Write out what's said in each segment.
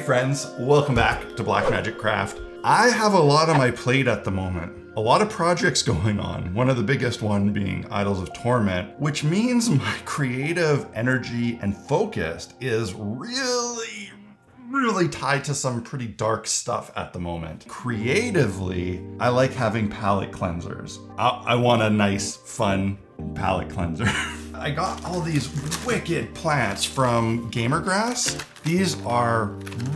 friends, welcome back to Black Magic Craft. I have a lot on my plate at the moment. A lot of projects going on, one of the biggest one being Idols of Torment, which means my creative energy and focus is really tied to some pretty dark stuff at the moment. Creatively, I like having palette cleansers. I want a nice, fun palette cleanser. I got all these wicked plants from Gamergrass. These are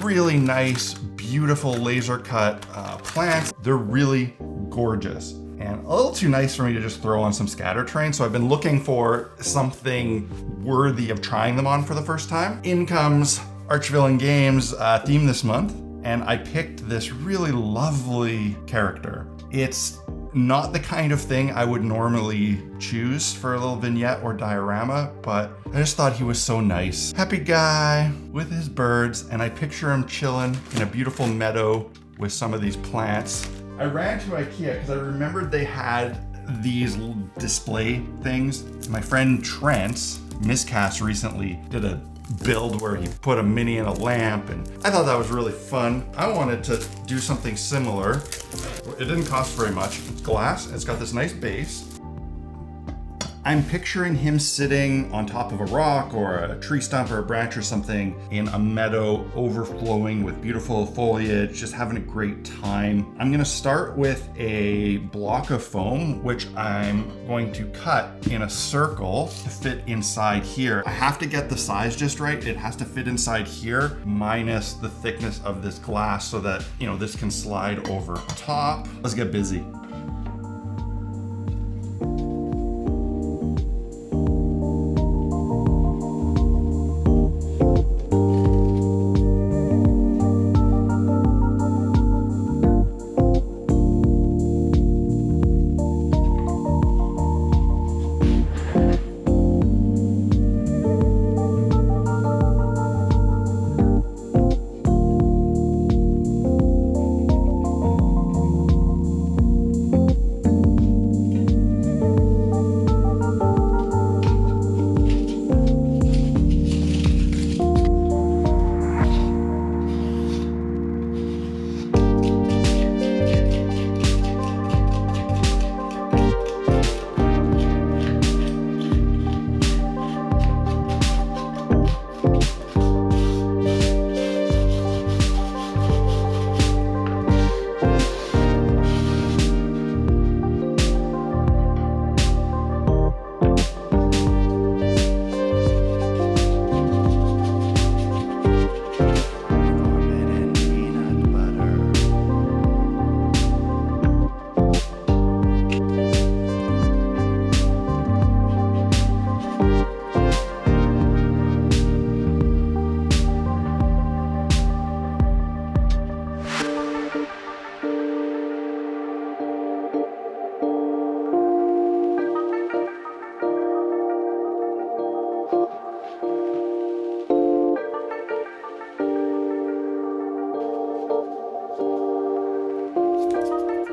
really nice, beautiful laser cut plants. They're really gorgeous and a little too nice for me to just throw on some scatter terrain. So I've been looking for something worthy of trying them on for the first time. In comes Archvillain Games theme this month, and I picked this really lovely character. It's not the kind of thing I would normally choose for a little vignette or diorama, but I just thought he was so nice. Happy guy with his birds, and I picture him chilling in a beautiful meadow with some of these plants. I ran to IKEA because I remembered they had these display things. My friend Trent Miscast recently did a build where he put a mini in a lamp, and I thought that was really fun. I wanted to do something similar. It didn't cost very much. It's glass, it's got this nice base. I'm picturing him sitting on top of a rock or a tree stump or a branch or something in a meadow overflowing with beautiful foliage, just having a great time. I'm gonna start with a block of foam, which I'm going to cut in a circle to fit inside here. I have to get the size just right. It has to fit inside here, minus the thickness of this glass so that, this can slide over top. Let's get busy.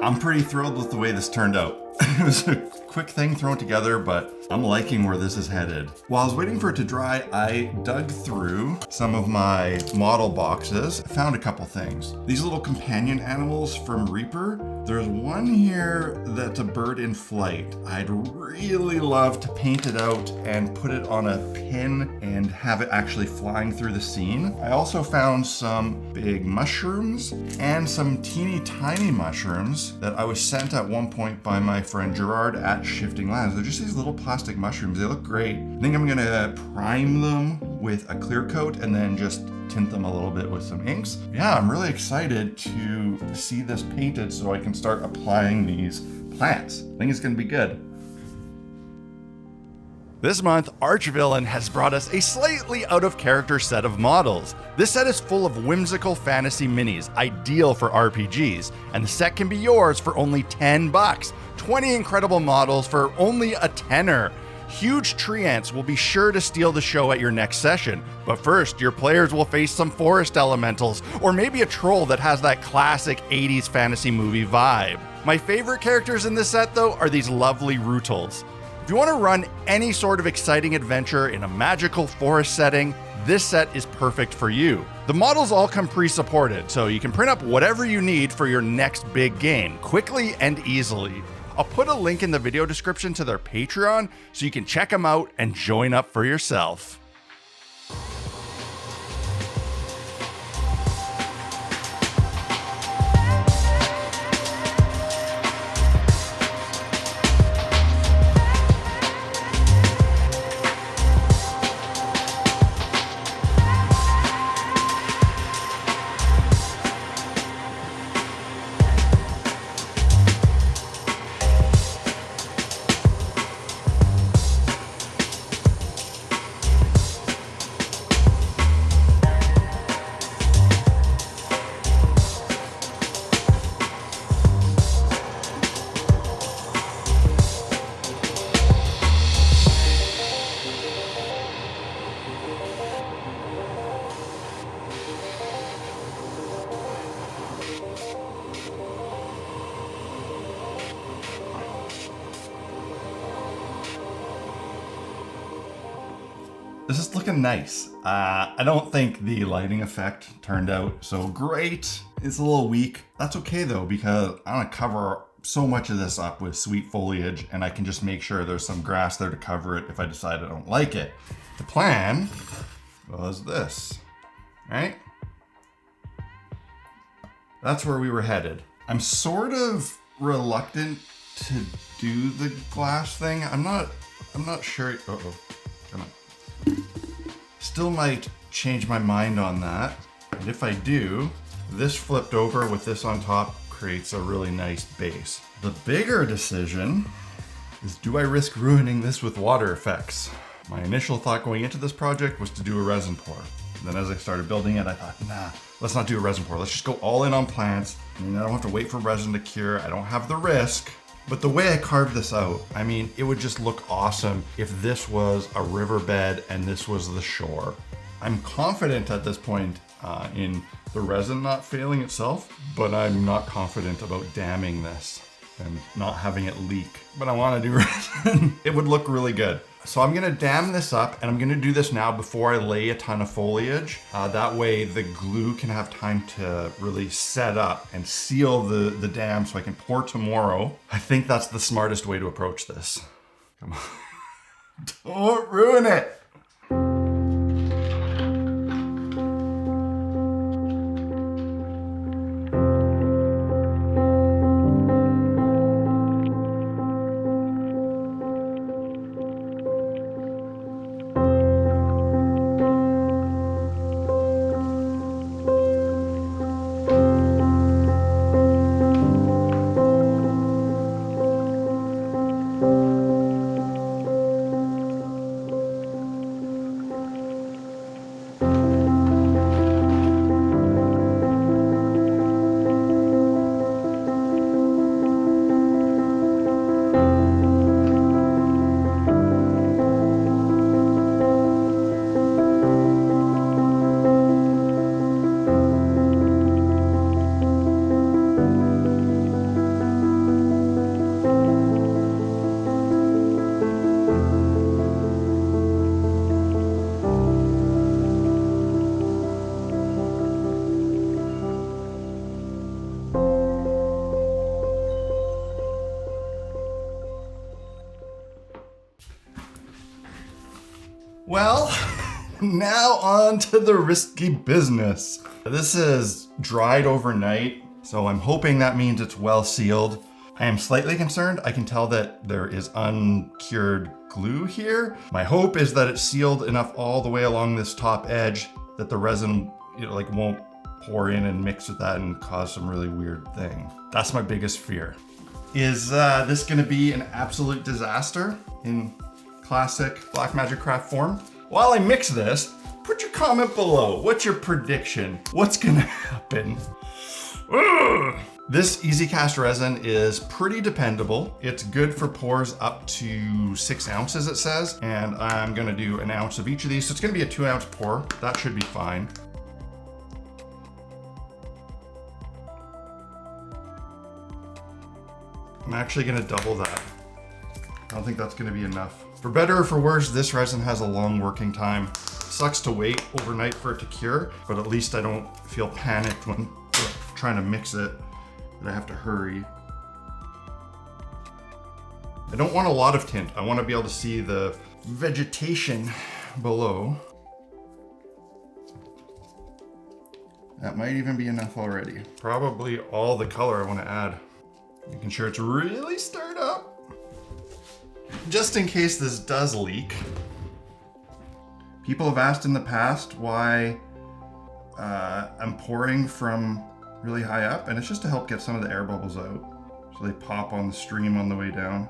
I'm pretty thrilled with the way this turned out. It was a quick thing thrown together, but I'm liking where this is headed. While I was waiting for it to dry, I dug through some of my model boxes, found a couple things. These little companion animals from Reaper. There's one here that's a bird in flight. I'd really love to paint it out and put it on a pin and have it actually flying through the scene. I also found some big mushrooms and some teeny tiny mushrooms that I was sent at one point by my friend Gerard at Shifting Lands. They're just these little plastic mushrooms. They look great. I think I'm gonna prime them with a clear coat and then just tint them a little bit with some inks. Yeah, I'm really excited to see this painted so I can start applying these plants. I think it's gonna be good. This month, Archvillain has brought us a slightly out-of-character set of models. This set is full of whimsical fantasy minis, ideal for RPGs, and the set can be yours for only $10. 20 incredible models for only a tenner. Huge tree ants will be sure to steal the show at your next session, but first, your players will face some forest elementals, or maybe a troll that has that classic 80s fantasy movie vibe. My favorite characters in this set, though, are these lovely Rootles. If you want to run any sort of exciting adventure in a magical forest setting, this set is perfect for you. The models all come pre-supported, so you can print up whatever you need for your next big game, quickly and easily. I'll put a link in the video description to their Patreon so you can check them out and join up for yourself. This is looking nice. I don't think the lighting effect turned out so great. It's a little weak. That's okay though, because I want to cover so much of this up with sweet foliage, and I can just make sure there's some grass there to cover it if I decide I don't like it. The plan was this, right? That's where we were headed. I'm sort of reluctant to do the glass thing. I'm not sure. Uh-oh, come on. Still might change my mind on that. And if I do, this flipped over with this on top creates a really nice base. The bigger decision is, do I risk ruining this with water effects? My initial thought going into this project was to do a resin pour. And then as I started building it, I thought, nah, let's not do a resin pour. Let's just go all in on plants. I mean, I don't have to wait for resin to cure. I don't have the risk. But the way I carved this out, I mean, it would just look awesome if this was a riverbed and this was the shore. I'm confident at this point in the resin not failing itself, but I'm not confident about damming this and not having it leak. But I want to do resin. It would look really good. So I'm gonna dam this up, and I'm gonna do this now before I lay a ton of foliage. That way the glue can have time to really set up and seal the dam so I can pour tomorrow. I think that's the smartest way to approach this. Come on, don't ruin it. Well, now on to the risky business. This is dried overnight, so I'm hoping that means it's well sealed. I am slightly concerned. I can tell that there is uncured glue here. My hope is that it's sealed enough all the way along this top edge that the resin, won't pour in and mix with that and cause some really weird thing. That's my biggest fear. Is this gonna be an absolute disaster in classic Blackmagic Craft form? While I mix this, put your comment below. What's your prediction? What's gonna happen? Ugh. This Easy Cast resin is pretty dependable. It's good for pours up to 6 ounces, it says, and I'm gonna do an ounce of each of these. So it's gonna be a 2-ounce pour. That should be fine. I'm actually gonna double that. I don't think that's gonna be enough. For better or for worse, this resin has a long working time. sucks to wait overnight for it to cure, but at least I don't feel panicked when trying to mix it, that I have to hurry. I don't want a lot of tint. I want to be able to see the vegetation below. That might even be enough already. Probably all the color I want to add. Making sure it's really stirred up. Just in case this does leak. People have asked in the past why I'm pouring from really high up, and it's just to help get some of the air bubbles out. So they pop on the stream on the way down.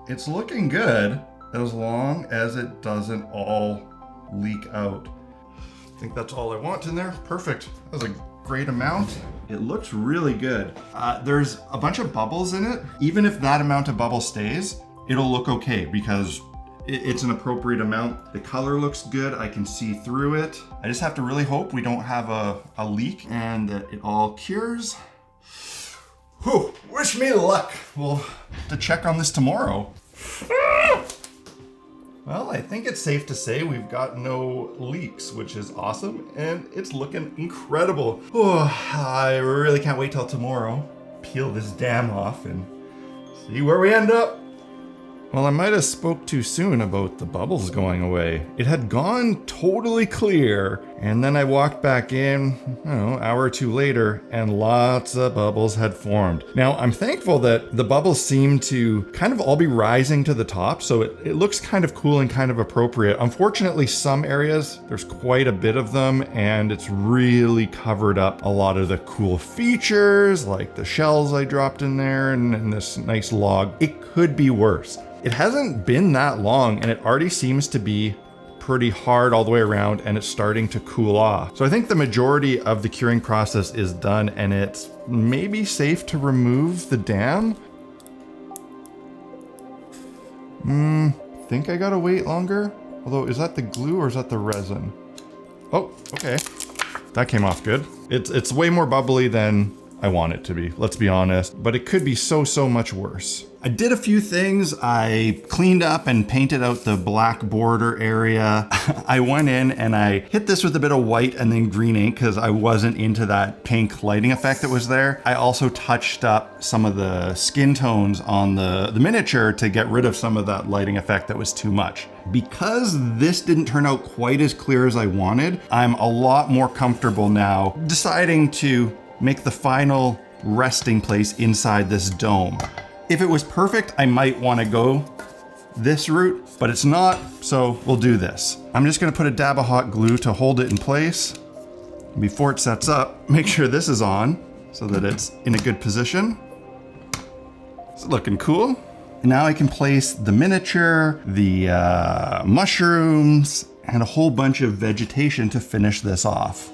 It's looking good as long as it doesn't all leak out. I think that's all I want in there. Perfect. That was a great amount. It looks really good. There's a bunch of bubbles in it. Even if that amount of bubble stays, it'll look okay because it's an appropriate amount. The color looks good. I can see through it. I just have to really hope we don't have a leak and that it all cures. Whew, wish me luck. We'll have to check on this tomorrow. Well, I think it's safe to say we've got no leaks, which is awesome, and it's looking incredible. Oh, I really can't wait till tomorrow. Peel this dam off and see where we end up. Well, I might have spoke too soon about the bubbles going away. It had gone totally clear, and then I walked back in, I don't know, an hour or two later, and lots of bubbles had formed. Now, I'm thankful that the bubbles seem to kind of all be rising to the top, so it looks kind of cool and kind of appropriate. Unfortunately, some areas, there's quite a bit of them, and it's really covered up a lot of the cool features, like the shells I dropped in there, and this nice log. It could be worse. It hasn't been that long and it already seems to be pretty hard all the way around and it's starting to cool off. So I think the majority of the curing process is done and it's maybe safe to remove the dam. Think I gotta wait longer. Although, is that the glue or is that the resin? Oh, okay. That came off good. It's way more bubbly than I want it to be, let's be honest, but it could be so much worse. I did a few things. I cleaned up and painted out the black border area. I went in and I hit this with a bit of white and then green ink because I wasn't into that pink lighting effect that was there. I also touched up some of the skin tones on the miniature to get rid of some of that lighting effect that was too much. Because this didn't turn out quite as clear as I wanted, I'm a lot more comfortable now deciding to make the final resting place inside this dome. If it was perfect, I might want to go this route, but it's not, so we'll do this. I'm just gonna put a dab of hot glue to hold it in place. Before it sets up, make sure this is on so that it's in a good position. It's looking cool. Now I can place the miniature, the mushrooms, and a whole bunch of vegetation to finish this off.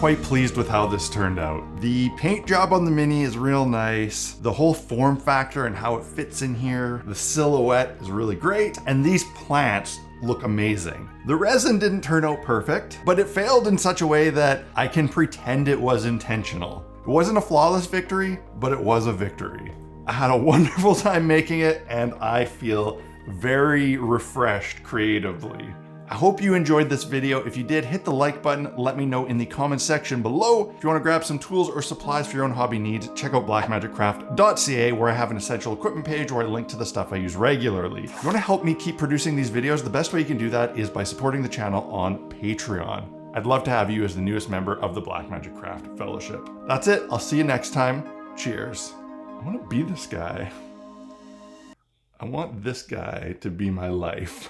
quite pleased with how this turned out. The paint job on the Mini is real nice. The whole form factor and how it fits in here. The silhouette is really great. And these plants look amazing. The resin didn't turn out perfect, but it failed in such a way that I can pretend it was intentional. It wasn't a flawless victory, but it was a victory. I had a wonderful time making it, and I feel very refreshed creatively. I hope you enjoyed this video. If you did, hit the like button. Let me know in the comments section below. If you want to grab some tools or supplies for your own hobby needs, check out blackmagiccraft.ca, where I have an essential equipment page where I link to the stuff I use regularly. If you want to help me keep producing these videos, the best way you can do that is by supporting the channel on Patreon. I'd love to have you as the newest member of the Blackmagic Craft Fellowship. That's it. I'll see you next time. Cheers. I want to be this guy. I want this guy to be my life.